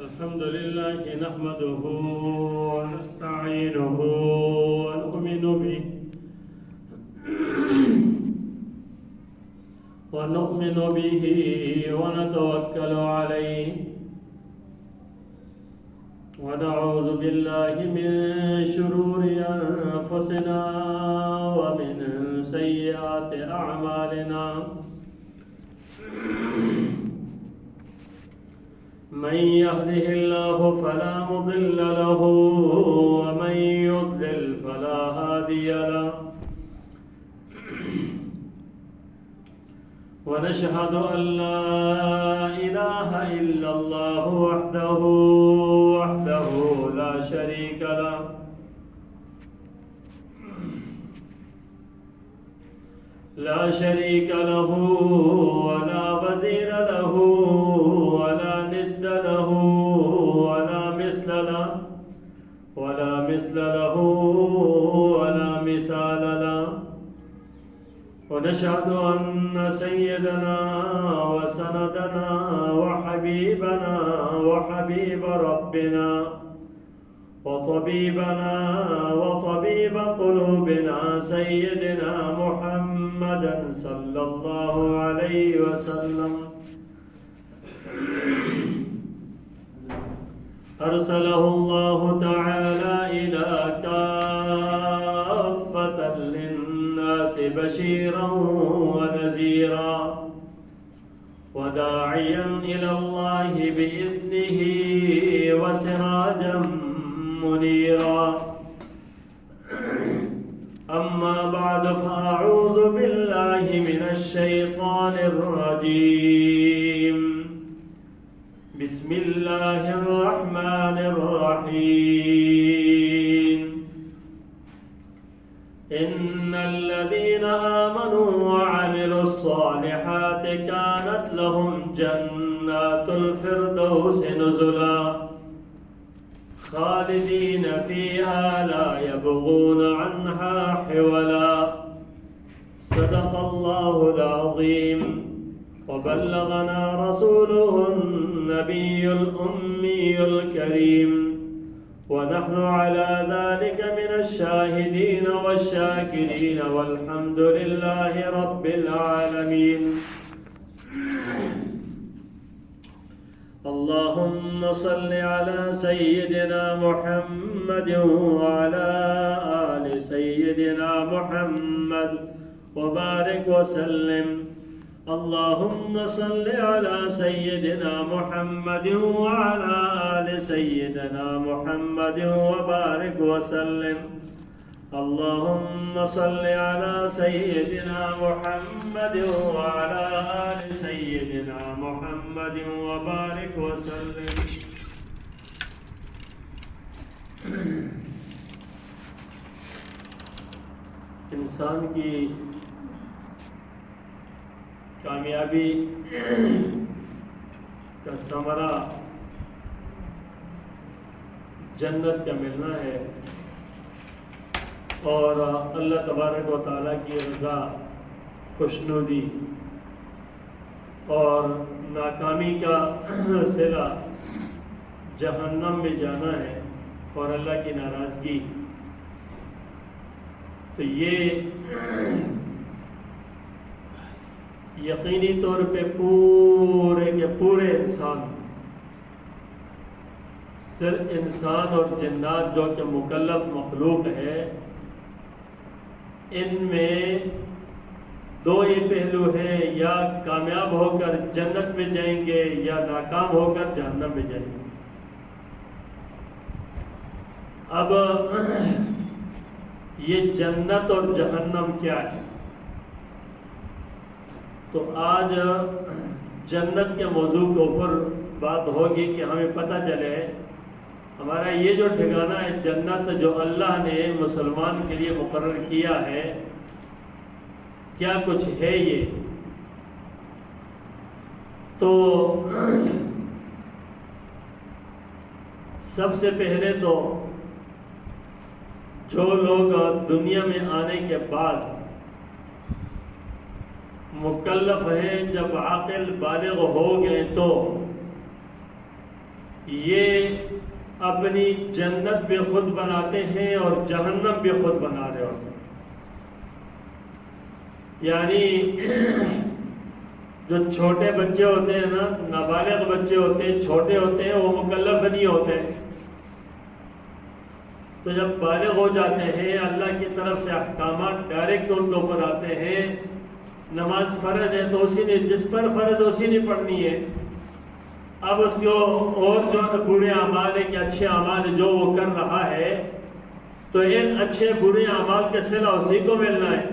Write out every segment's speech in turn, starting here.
الحمد لله نحمده ونستعينه ونؤمن به ونتوكل عليه ونعوذ بالله من شرور أنفسنا ومن سيئات أعمالنا من يهده الله فلا مضل له ومن يضلل فلا هادي له ونشهد أن لا إله إلا الله وحده لا شريك له ولا وزير له ولا ند له ولا مثل له ولا مثال له ونشهد أن سيدنا وسندنا وحبيبنا وحبيب ربنا وطبيبنا وطبيب قلوبنا سيدنا محمدا صلى الله عليه وسلم أرسله الله تعالى إلى كافة للناس بشيرا ونذيرا وداعيا إلى الله بإذنه وسراجا منيرا أما بعد فأعوذ بالله من الشيطان الرجيم بسم الله الرحمن الرحيم إن الذين آمنوا وعملوا الصالحات كانت لهم جنات الفردوس نزلا خالدين فيها لا يبغون عنها حولا صدق الله العظيم وبلغنا رسوله النبي الأمي الكريم ونحن على ذلك من الشاهدين والشاكرين والحمد لله رب العالمين. اللهم صل على سيدنا محمد وعلى آل سيدنا محمد وبارك وسلم. اللهم صل على سيدنا محمد وعلى آل سيدنا محمد وبارك وسلم. اللهم صل على سيدنا محمد وعلى آل سيدنا محمد وبارك وسلم. انسان کی کامیابی کا ثمرہ جنت کا ملنا ہے اور اللہ تبارک و تعالیٰ کی رضا، خوشنودی، اور ناکامی کا صلہ جہنم میں جانا ہے اور اللہ کی ناراضگی. تو یہ یقینی طور پہ پورے کے پورے انسان اور جنات جو کہ مکلف مخلوق ہے، ان میں دو ہی پہلو ہیں، یا کامیاب ہو کر جنت میں جائیں گے یا ناکام ہو کر جہنم میں جائیں گے. اب یہ جنت اور جہنم کیا ہے؟ تو آج جنت کے موضوع کے اوپر بات ہوگی کہ ہمیں پتہ چلے ہمارا یہ جو ٹھکانہ ہے جنت جو اللہ نے مسلمان کے لیے مقرر کیا ہے، کیا کچھ ہے یہ. تو سب سے پہلے تو جو لوگ دنیا میں آنے کے بعد مکلف ہیں، جب عاقل بالغ ہو گئے تو یہ اپنی جنت بھی خود بناتے ہیں اور جہنم بھی خود بنا رہے ہوتے ہیں۔ یعنی جو چھوٹے بچے ہوتے ہیں نا، نابالغ بچے ہوتے ہیں، چھوٹے ہوتے ہیں، وہ مکلف نہیں ہوتے، تو جب بالغ ہو جاتے ہیں اللہ کی طرف سے احکامات ڈائریکٹ ان کے اوپر آتے ہیں۔ نماز فرض ہے تو اسی نے، جس پر فرض اسی نے پڑھنی ہے۔ اب اس کو اور جو برے اعمال ہے کہ اچھے اعمال جو وہ کر رہا ہے، تو ان اچھے برے اعمال کے صلہ اسی کو ملنا ہے۔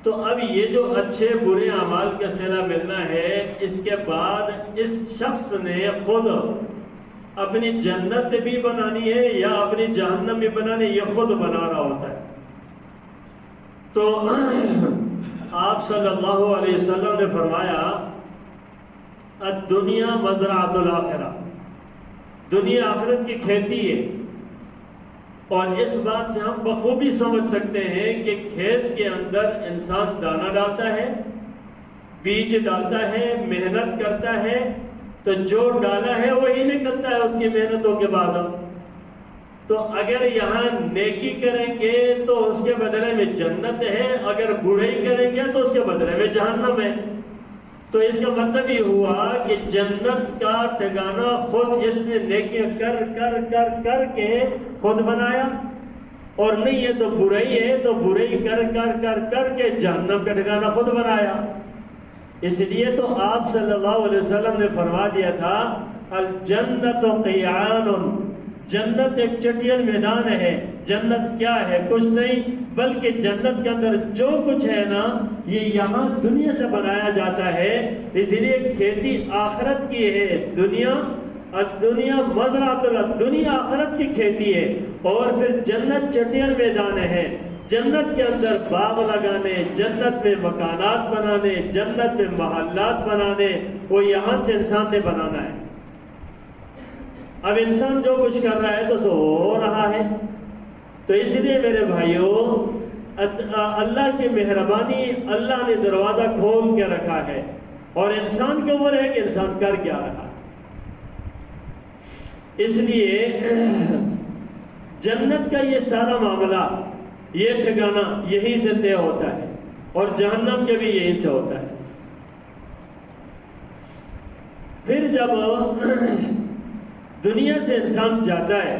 تو اب یہ جو اچھے برے اعمال کا صلہ ملنا ہے، اس کے بعد اس شخص نے خود اپنی جنت بھی بنانی ہے یا اپنی جہنم بھی بنانی ہے، یہ خود بنا رہا ہوتا ہے۔ تو آپ صلی اللہ علیہ وسلم نے فرمایا الدنیا مزرعۃ الآخرہ، دنیا آخرت کی کھیتی ہے۔ اور اس بات سے ہم بخوبی سمجھ سکتے ہیں کہ کھیت کے اندر انسان دانہ ڈالتا ہے، بیج ڈالتا ہے، محنت کرتا ہے، تو جو ڈالا ہے وہی نکلتا ہے اس کی محنتوں کے بعد۔ تو اگر یہاں نیکی کریں گے تو اس کے بدلے میں جنت ہے، اگر برائی کریں گے تو اس کے بدلے میں جہنم ہے۔ تو اس کا مطلب یہ ہوا کہ جنت کا ٹھکانہ خود اس نے نیکی کر کر کر کر کے خود بنایا، اور نہیں یہ تو برائی ہے تو برائی کر کر کر کر کے جہنم کا ٹھکانہ خود بنایا۔ اس لیے تو آپ صلی اللہ علیہ وسلم نے فرما دیا تھا الجنت قیعان، جنت ایک چٹیل میدان ہے۔ جنت کیا ہے؟ کچھ نہیں، بلکہ جنت کے اندر جو کچھ ہے نا، یہ یہاں دنیا سے بنایا جاتا ہے۔ اس لیے کھیتی آخرت کی ہے، دنیا مزرعۃ اللہ، دنیا آخرت کی کھیتی ہے، اور پھر جنت چٹیل میدان ہے۔ جنت کے اندر باغ لگانے، جنت میں مکانات بنانے، جنت میں محلات بنانے، وہ یہاں سے انسان نے بنانا ہے۔ اب انسان جو کچھ کر رہا ہے تو سو ہو رہا ہے۔ تو اس لیے میرے بھائیوں، اللہ کی مہربانی، اللہ نے دروازہ کھول کے رکھا ہے، اور انسان کے اوپر ہے کہ انسان کر کیا رہا ہے۔ اس لیے جنت کا یہ سارا معاملہ، یہ ٹھکانہ یہی سے طے ہوتا ہے، اور جہنم کے بھی یہی سے ہوتا ہے۔ پھر جب دنیا سے انسان جاتا ہے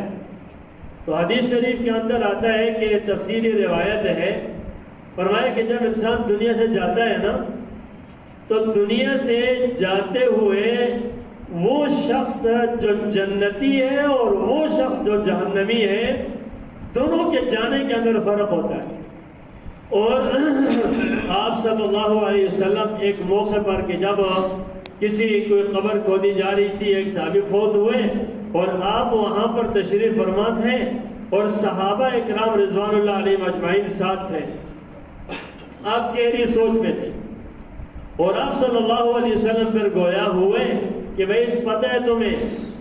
تو حدیث شریف کے اندر آتا ہے کہ تفصیلی روایت ہے، فرمایا کہ جب انسان دنیا سے جاتا ہے نا، تو دنیا سے جاتے ہوئے وہ شخص جو جنتی ہے اور وہ شخص جو جہنمی ہے، دونوں کے جانے کے اندر فرق ہوتا ہے۔ اور آپ صلی اللہ علیہ وسلم ایک موقع پر کہ جب کسی کوئی قبر کھودی جا رہی تھی، ایک صحابی فوت ہوئے، اور آپ وہاں پر تشریف فرما تھے، اور صحابہ اکرام رضوان اللہ علیہم اجمعین ساتھ تھے۔ آپ گہری سوچ میں تھے، اور آپ صلی اللہ علیہ وسلم پر گویا ہوئے کہ بھئی پتہ ہے تمہیں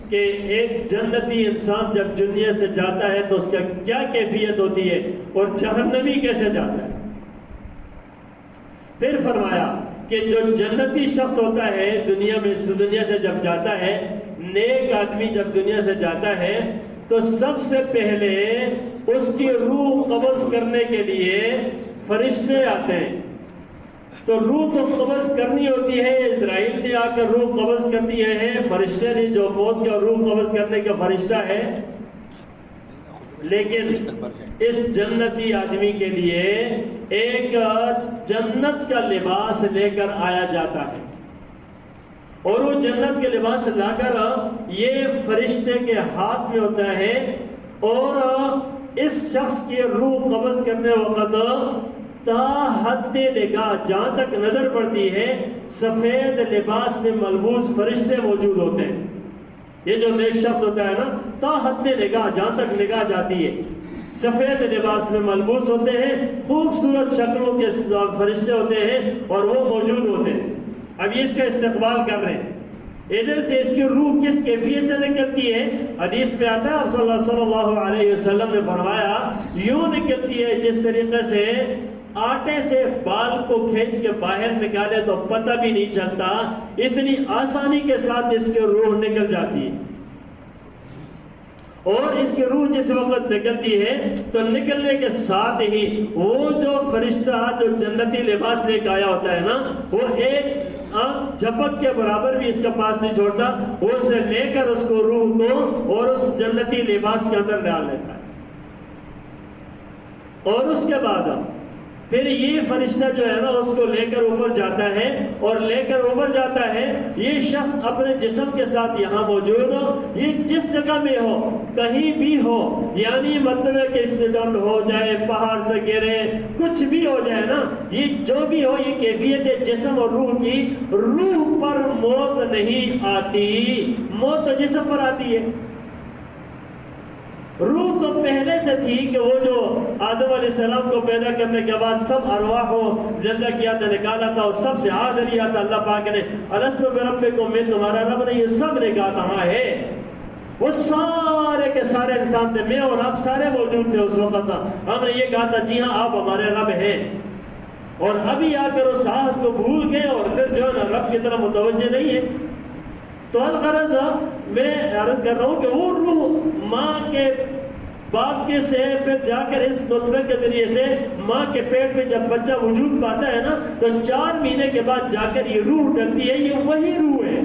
کہ ایک جنتی انسان جب دنیا سے جاتا ہے تو اس کا کیا کیفیت ہوتی ہے، اور جہنمی کیسے جاتا ہے۔ پھر فرمایا کہ جو جنتی شخص ہوتا ہے دنیا سے جب جاتا ہے، نیک آدمی جب دنیا سے جاتا ہے تو سب سے پہلے اس کی روح قبض کرنے کے لیے فرشتے آتے ہیں۔ تو روح تو قبض کرنی ہوتی ہے، اسرائیل نے آ کر روح قبض کرنی ہے، فرشتے نے جو موت کا روح قبض کرنے کا فرشتہ ہے، لیکن اس جنتی آدمی کے لیے ایک جنت کا لباس لے کر آیا جاتا ہے، اور وہ جنت کے لباس لا کر یہ فرشتے کے ہاتھ میں ہوتا ہے، اور اس شخص کی روح قبض کرنے وقت تا حد نگاہ، جہاں تک نظر پڑتی ہے، سفید لباس میں ملبوس فرشتے موجود ہوتے ہیں۔ یہ جو نیک شخص ہوتا ہے نا، تا حد نگاہ، جہاں تک نگاہ جاتی ہے، سفید لباس میں ملبوس ہوتے ہیں، خوبصورت شکلوں کے فرشتے ہوتے ہیں، اور وہ موجود ہوتے ہیں۔ اب یہ اس کا استقبال کر رہے ہیں، ادھر سے اس کی روح کس کیفیت سے نکلتی ہے، حدیث میں آتا ہے آپ صلی اللہ علیہ وسلم نے فرمایا یوں نکلتی ہے جس طریقے سے آٹے سے بال کو کھینچ کے باہر نکالے تو پتہ بھی نہیں چلتا، اتنی آسانی کے ساتھ اس کی روح نکل جاتی ہے۔ اور اس کی روح جس وقت نکلتی ہے تو نکلنے کے ساتھ ہی وہ جو فرشتہ جو جنتی لباس لے کے آیا ہوتا ہے نا، وہ ایک آنکھ جھپک کے برابر بھی اس کا پاس نہیں چھوڑتا، وہ اسے لے کر اس کو روح کو اور اس جنتی لباس کے اندر ڈال لیتا ہے۔ اور اس کے بعد پھر یہ فرشتہ جو ہے نا اس کو لے کر اوپر جاتا ہے، اور لے کر اوپر جاتا ہے۔ یہ شخص اپنے جسم کے ساتھ یہاں موجود ہو، یہ جس جگہ میں ہو، کہیں بھی ہو، یعنی مطلب ہے کہ ایکسیڈنٹ ہو جائے، پہاڑ سے گرے، کچھ بھی ہو جائے نا، یہ جو بھی ہو، یہ کیفیت ہے جسم اور روح کی۔ روح پر موت نہیں آتی، موت تو جسم پر آتی ہے۔ روح تو پہلے سے تھی کہ وہ جو آدم علیہ السلام کو پیدا کرنے کے بعد سب ارواح کو زندہ کیا تھا، نکالا تھا، اور سب سے آدھر لیا تھا اللہ پاک نے، الستو بربکم، میں تمہارا رب نہیں، یہ سب نے کہا تھا ہاں ہے۔ وہ سارے کے سارے انسان تھے، میں اور آپ سارے موجود تھے اس وقت، ہم نے یہ کہا تھا جی ہاں آپ ہمارے رب ہیں۔ اور ابھی آ کر اس عہد کو بھول گئے اور پھر جو ہے نا رب کی طرف متوجہ نہیں ہے۔ تو الغرض میں عرض کر رہا ہوں کہ وہ روح ماں کے باپ کے سے پھر جا کر اس نطفے کے ذریعے سے ماں کے پیٹ میں جب بچہ وجود پاتا ہے نا، تو 4 مہینے کے بعد جا کر یہ روح ڈلتی ہے، یہ وہی روح ہے۔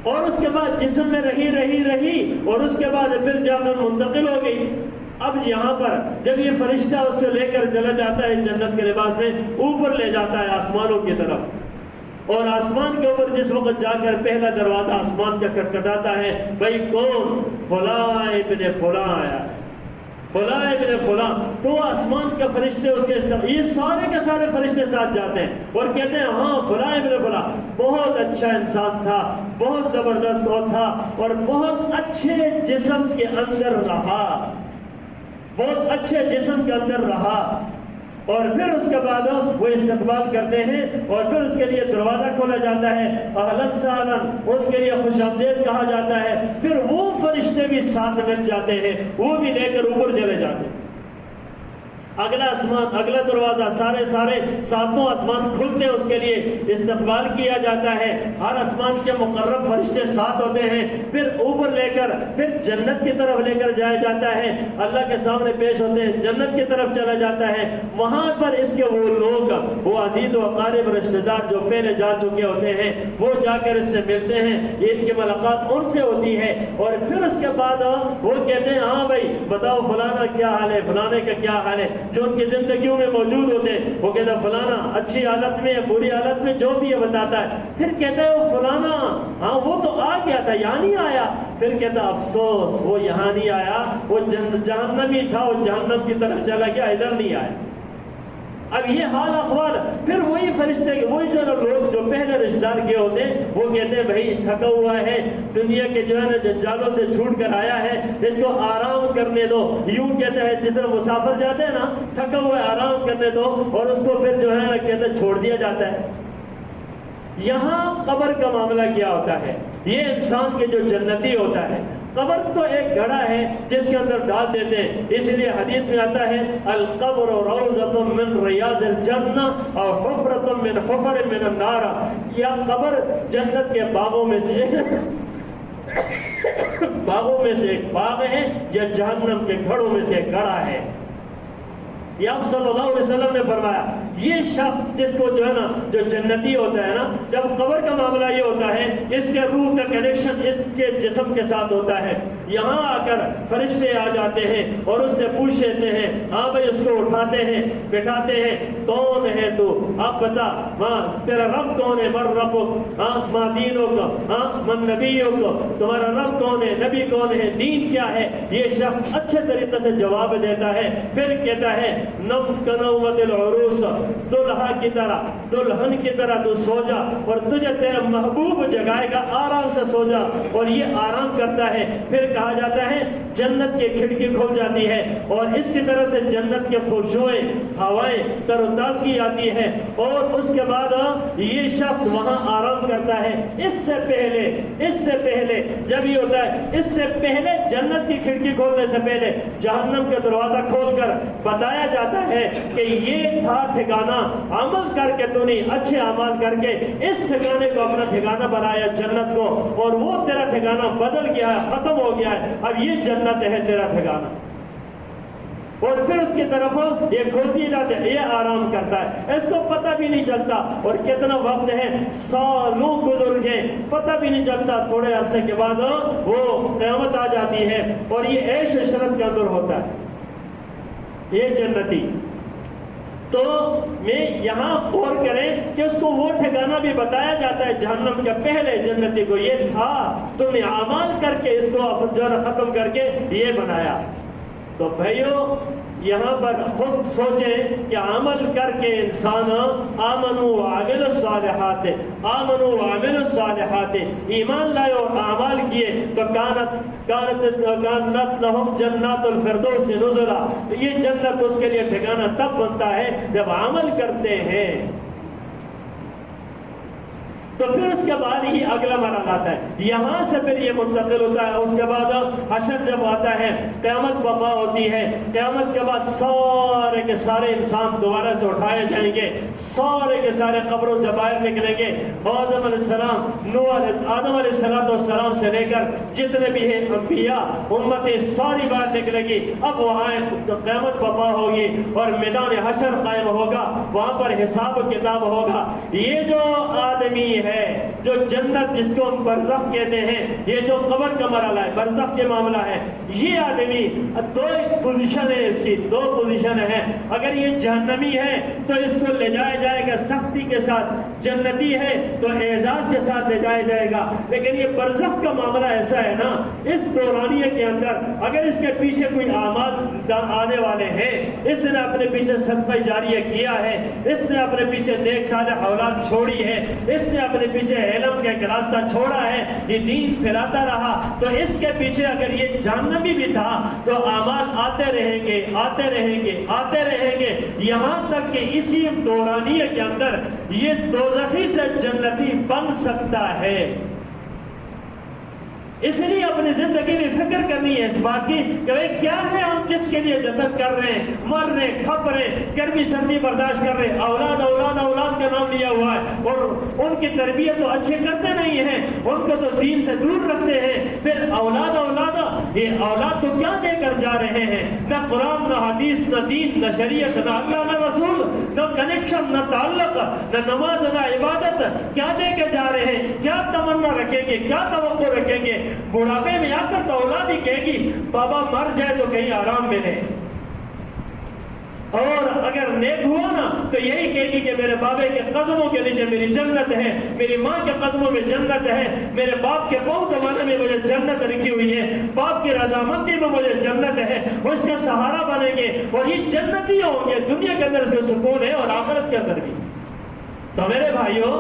اور اس کے بعد جسم میں رہی اور اس کے بعد پھر جا کر منتقل ہو گئی۔ اب یہاں پر جب یہ فرشتہ اس سے لے کر چلا جاتا ہے جنت کے لباس میں، اوپر لے جاتا ہے آسمانوں کی طرف، اور آسمان کے اوپر جس وقت جا کر پہلا دروازہ آسمان کا کھٹکھٹاتا ہے، بھائی کون؟ فلاں ابن فلاں آیا ہے، فلاں ابن فلاں۔ تو آسمان کے فرشتے اس کے یہ سارے کے سارے فرشتے ساتھ جاتے ہیں اور کہتے ہیں ہاں فلاں ابن فلاں بہت اچھا انسان تھا، بہت زبردست وہ تھا، اور بہت اچھے جسم کے اندر رہا، بہت اچھے جسم کے اندر رہا۔ اور پھر اس کے بعد وہ استقبال کرتے ہیں، اور پھر اس کے لیے دروازہ کھولا جاتا ہے، اہلاً سہلاً، ان کے لیے خوش آمدید کہا جاتا ہے۔ پھر وہ فرشتے بھی ساتھ مل جاتے ہیں، وہ بھی لے کر اوپر چلے جاتے ہیں۔ اگلا آسمان، اگلا دروازہ، سارے ساتوں آسمان کھلتے ہیں، اس کے لیے استقبال کیا جاتا ہے۔ ہر آسمان کے مقرب فرشتے ساتھ ہوتے ہیں، پھر اوپر لے کر پھر جنت کی طرف لے کر جایا جاتا ہے، اللہ کے سامنے پیش ہوتے ہیں، جنت کی طرف چلا جاتا ہے۔ وہاں پر اس کے وہ لوگ، وہ عزیز و اقارب رشتہ دار جو پہلے جا چکے ہوتے ہیں، وہ جا کر اس سے ملتے ہیں، یہ ان کی ملاقات ان سے ہوتی ہے۔ اور پھر اس کے بعد وہ کہتے ہیں ہاں بھائی بتاؤ فلانا کیا حال ہے، فلانے کا کیا حال ہے، جو ان کی زندگیوں میں موجود ہوتے ہیں۔ وہ کہتا ہے فلانا اچھی حالت میں، بری حالت میں، جو بھی یہ بتاتا ہے۔ پھر کہتا ہے وہ فلانا ہاں وہ تو آ گیا تھا، یہاں نہیں آیا۔ پھر کہتا ہے افسوس وہ یہاں نہیں آیا، وہ جہنمی تھا، وہ جہنم کی طرف چلا گیا، ادھر نہیں آیا۔ اب یہ حال احوال، پھر وہی فرشتے، وہی جو لوگ جو پہلے رشتہ دار کے ہوتے ہیں، وہ کہتے ہیں بھائی تھکا ہوا ہے، دنیا کے جو ہے نا جنجالوں سے چھوٹ کر آیا ہے، اس کو آرام کرنے دو۔ یوں کہتے ہیں جس طرح مسافر جاتے ہیں نا، تھکا ہوا ہے آرام کرنے دو، اور اس کو پھر جو ہے نا کہتے ہیں چھوڑ دیا جاتا ہے۔ یہاں قبر کا معاملہ کیا ہوتا ہے؟ یہ انسان کے جو جنتی ہوتا ہے، قبر تو ایک گھڑا ہے جس کے اندر ڈال دیتے ہیں، اس لیے حدیث میں آتا ہے القبر روضۃ من ریاض الجنہ اور حفرۃ من حفر من النار، یا قبر جنت کے باغوں میں سے ایک باغ ہے، یا جہنم کے گھڑوں میں سے ایک گھڑا ہے۔ یہ آپ صلی اللہ علیہ وسلم نے فرمایا یہ شخص جس کو جو ہے نا جو جنتی ہوتا ہے نا، جب قبر کا معاملہ یہ ہوتا ہے، اس کے روح کا کنیکشن اس کے جسم کے ساتھ ہوتا ہے۔ یہاں آ کر فرشتے آ جاتے ہیں اور اس سے پوچھ لیتے ہیں ہاں بھائی، اس کو اٹھاتے ہیں، بٹھاتے ہیں، کون ہے تو؟ اب بتا ماں تیرا رب کون ہے؟ من ربک، ہاں ماں دینک، ہاں من نبیک، تمہارا رب کون ہے، نبی کون ہے، دین کیا ہے؟ یہ شخص اچھے طریقے سے جواب دیتا ہے۔ پھر کہتا ہے نم کنومت العروس، دلہا کی طرح، دلہن کی طرح تو سو جا، اور تجھے تیرا محبوب جگائے گا، آرام سے سو جا۔ اور یہ آرام کرتا ہے۔ پھر کہا جاتا ہے جنت کی کھڑکی کھل جاتی ہے، اور اس کی طرح سے جنت کے خوشبوئیں ہوائیں تر و تازگی آتی ہے، اور اس کے بعد یہ شخص وہاں آرام کرتا ہے۔ اس سے پہلے جب یہ ہوتا ہے، اس سے پہلے جنت کی کھڑکی کھولنے سے پہلے جہنم کا دروازہ کھول کر بتایا جاتا ہے کہ یہ تھا ٹھکانہ، عمل کر کے تو نہیں، اچھے اعمال کر کے اس ٹھکانے کو اپنا ٹھکانہ بنایا جنت کو، اور وہ تیرا ٹھکانہ بدل گیا ہے، ختم ہو گیا ہے، اب یہ جنت ہے تیرا ٹھکانہ۔ اور پھر اس کی طرف یہ کھولتی جاتی ہے، یہ آرام کرتا ہے، اس کو پتہ بھی نہیں چلتا، اور کتنا وقت ہے، سالوں گزر گئے، پتہ بھی نہیں چلتا، تھوڑے عرصے کے بعد وہ قیامت آ جاتی ہے، اور یہ عیش و عشرت کے اندر ہوتا ہے یہ جنتی۔ تو میں یہاں غور کریں کہ اس کو وہ ٹھکانہ بھی بتایا جاتا ہے جہنم کے پہلے جنتی کو، یہ تھا، تم نے اعمال کر کے اس کو جو ختم کر کے یہ بنایا۔ تو بھائیو یہاں پر خود سوچیں کہ عمل کر کے انسان آمنوا وعملوا الصالحات، آمنوا وعملوا الصالحات، ایمان لائے اور اعمال کیے تو کانت لہم جنات الفردوس نزلا، تو یہ جنت اس کے لیے ٹھکانہ تب بنتا ہے جب عمل کرتے ہیں۔ تو پھر اس کے بعد ہی اگلا مرحلہ آتا ہے، یہاں سے پھر یہ منتقل ہوتا ہے، اس کے بعد حشر جب آتا ہے، قیامت برپا ہوتی ہے، قیامت کے بعد سارے کے سارے انسان دوبارہ سے اٹھائے جائیں گے، سارے کے سارے قبروں سے باہر نکلیں گے، آدم علیہ السلام سے لے کر جتنے بھی ہیں انبیاء امتیں ساری باہر نکلے گی۔ اب وہاں قیامت برپا ہوگی اور میدان حشر قائم ہوگا، وہاں پر حساب و کتاب ہوگا۔ یہ جو آدمی ہے، جو جنت جس کو ہم برزخ کہتے ہیں، یہ جو قبر کا مرحلہ ہے، برزخ کے معاملہ ہے، یہ آدمی دو پوزیشن ہے، اس کی دو پوزیشن ہے۔ اگر یہ جہنمی ہے تو اس کو لے جایا جائے گا سختی کے ساتھ، جنتی ہے تو اعزاز کے ساتھ لے جایا جائے گا۔ لیکن یہ برزخ کا معاملہ ایسا ہے نا، اس دورانیے کے اندر اگر اس کے پیچھے کوئی اعمال آنے والے ہیں، اس نے اپنے پیچھے صدقہ جاریہ کیا ہے، اس نے اپنے پیچھے نیک صالح اولاد چھوڑی ہے، اس نے اپنے پیچھے علم کا ایک راستہ چھوڑا ہے، یہ دین پھیلاتا رہا، تو اس کے پیچھے اگر یہ جہنمی بھی تھا تو اعمال آتے رہیں گے، آتے رہیں گے، آتے رہیں گے، یہاں تک کہ اسی دورانیے کے اندر یہ دوزخی سے جنتی بن سکتا ہے۔ اس لیے اپنی زندگی میں فکر کرنی ہے اس بات کی کہ کیا ہے ہم جس کے لیے جدت کر رہے ہیں، مر رہے، کھپ رہے، گرمی سردی برداشت کر رہے، اولاد اولاد اولاد کا نام لیا ہوا ہے، اور ان کی تربیت تو اچھے کرتے نہیں ہیں، ان کو تو دین سے دور رکھتے ہیں، پھر اولاد یہ اولاد کو کیا دے کر جا رہے ہیں؟ نہ قرآن، نہ حدیث، نہ دین، نہ شریعت، نہ اللہ، نہ رسول، نہ کنیکشن، نہ تعلق، نہ نماز، نہ عبادت، کیا دے کے جا رہے ہیں؟ کیا تمنا رکھیں گے، کیا توقع رکھیں گے؟ بڑھاپے میں آ کر تو اولاد ہی کہے گی بابا مر جائے تو کہیں آرام ملے، اور اگر نیک ہوا نا تو یہی کہے گی کہ میرے بابے کے قدموں کے نیچے میری جنت ہے، میری ماں کے قدموں میں جنت ہے، میرے باپ کے پاؤں دبانے میں مجھے جنت رکھی ہوئی ہے، باپ کی رضامندی میں مجھے جنت ہے، وہ اس کا سہارا بنیں گے اور یہ جنتی ہوں گے، دنیا کے اندر اس میں سکون ہے اور آخرت کے اندر بھی۔ تو میرے بھائیوں،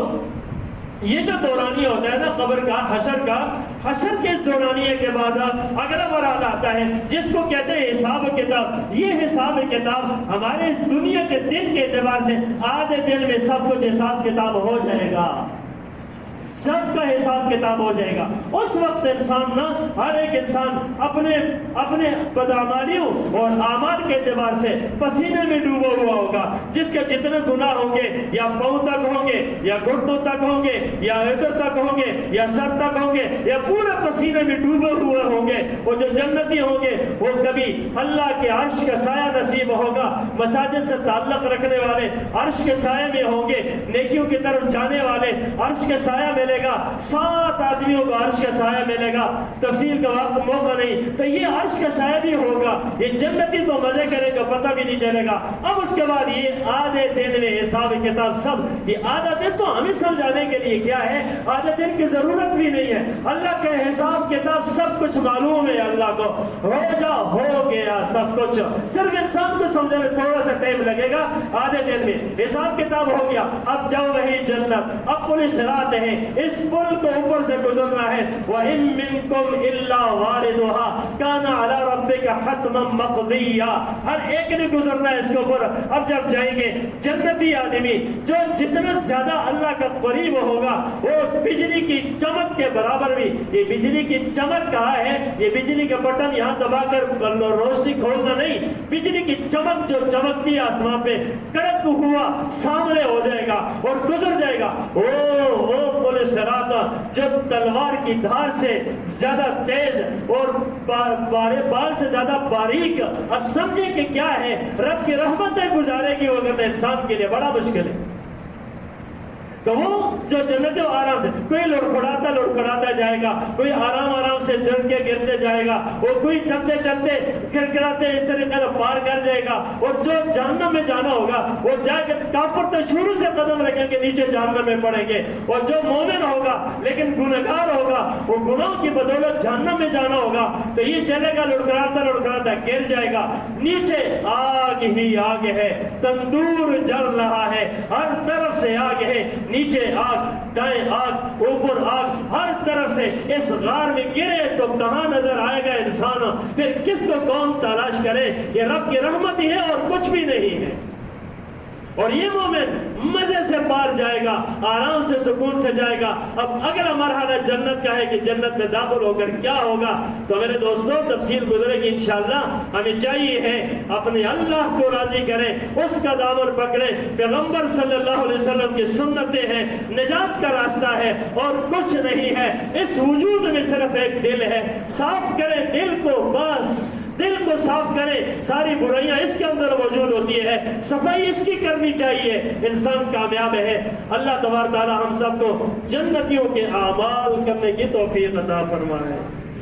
یہ جو دورانیہ ہوتا ہے نا قبر کا، حشر کے اس دورانیے کے بعد اگلا مرحلہ آتا ہے جس کو کہتے ہیں حساب و کتاب۔ یہ حساب و کتاب ہمارے اس دنیا کے دن کے اعتبار سے آدھے دن میں سب کچھ حساب کتاب ہو جائے گا، سب کا حساب کتاب ہو جائے گا۔ اس وقت انسان نا، ہر ایک انسان اپنے بدعمالیوں اور اعمال کے اعتبار سے پسینے میں ڈوبا ہوا ہوگا، جس کے جتنے گناہ ہوں گے یا پاؤں تک ہوں گے یا گھٹنوں تک ہوں گے یا ادھر تک ہوں گے یا سر تک ہوں گے یا پورے پسینے میں ڈوبے ہوئے ہوں گے۔ وہ جو جنتی ہوں گے وہ کبھی اللہ کے عرش کا سایہ نصیب ہوگا، مساجد سے تعلق رکھنے والے عرش کے سائے میں ہوں گے، نیکیوں کی طرف جانے والے عرش کے سایہ ملے گا، 7 آدمیوں کو عرش کا سایہ ملے گا، تفصیل کا وقت موقع نہیں، تو یہ عرش کا سایہ بھی ہوگا۔ یہ جنتی تو مزے کرے گا، پتہ بھی نہیں چلے گا۔ اب اس کے بعد یہ آدھے دن میں حساب کتاب سب، یہ آدھا دن تو ہمیں سمجھانے کے لیے کیا ہے، آدھے دن کی ضرورت بھی نہیں ہے، اللہ کے حساب کتاب سب کچھ معلوم ہے اللہ کو، ہو گیا سب کچھ، صرف انسان کو سمجھنے تھوڑا سا ٹائم لگے گا، آدھے دن میں حساب کتاب ہو گیا۔ اب جاؤ وہی جنت، اب پولیس رات ہے، اس پل کو اوپر سے گزرنا ہے. وَإِن مِّنكُمْ إِلَّا وَارِدُهَا كَانَ عَلَىٰ رَبِّكَ حَتْمًا مَّقْضِيًّا. ہر ایک نے گزرنا ہے اس کے اوپر. اب جب جائیں گے جنتی آدمی جو جتنا زیادہ اللہ کا قریب ہوگا وہ بجلی کی چمک کے برابر بھی. یہ بجلی کی چمک کہاں ہے؟ یہ بجلی کا بٹن یہاں دبا کر روشنی کھولنا نہیں. بجلی کی چمک جو چمکتی ہے آسمان پہ کڑک ہوا سامنے ہو جائے گا اور گزر جائے گا. وہ پل صراط جو تلوار کی دھار سے زیادہ تیز اور بال سے زیادہ باریک. اب سمجھیں کہ کیا ہے رب کی رحمتیں گزارے گی وہ کرنا انسان کے لیے بڑا مشکل ہے. تو وہ جو جنت آرام سے کوئی لڑکھڑاتا جائے گا, کوئی آرام سے چڑھ کے گرتے جائے گا, وہ کوئی چلتے چلتے گڑگڑاتے اس طریقے سے پار کر جائے گا. اور جو جہنم میں جانا ہوگا وہ جا کے کافر تو شروع سے قدم رکھیں گے نیچے جہنم میں پڑیں گے. اور جو مومن ہوگا لیکن گنہگار ہوگا وہ گناہوں کی بدولت جہنم میں جانا ہوگا تو یہ چلے گا لڑکھڑاتا گر جائے گا. نیچے آگ ہی آگ ہے, تندور جل رہا ہے, ہر طرف سے آگ ہے. نیچے آگ, دائیں آگ, اوپر آگ, ہر طرف سے. اس غار میں گرے تو کہاں نظر آئے گا انسان؟ پھر کس کو کون تلاش کرے؟ یہ رب کی رحمت ہی ہے اور کچھ بھی نہیں ہے. اور یہ مومن مزے سے پار جائے گا, آرام سے سکون سے جائے گا. اب اگلا مرحلہ جنت کا ہے کہ جنت میں داخل ہو کر کیا ہوگا. تو میرے دوستوں تفصیل گزرے گی انشاءاللہ. ہمیں چاہیے ہے اپنے اللہ کو راضی کریں, اس کا دامن پکڑیں. پیغمبر صلی اللہ علیہ وسلم کی سنتیں ہیں, نجات کا راستہ ہے اور کچھ نہیں ہے. اس وجود میں صرف ایک دل ہے. صاف کریں دل کو, بس دل کو صاف کریں. ساری برائیاں اس کے اندر موجود ہوتی ہے, صفائی اس کی کرنی چاہیے. انسان کامیاب ہے. اللہ تبارک تعالی ہم سب کو جنتیوں کے اعمال کرنے کی توفیق عطا فرمائے.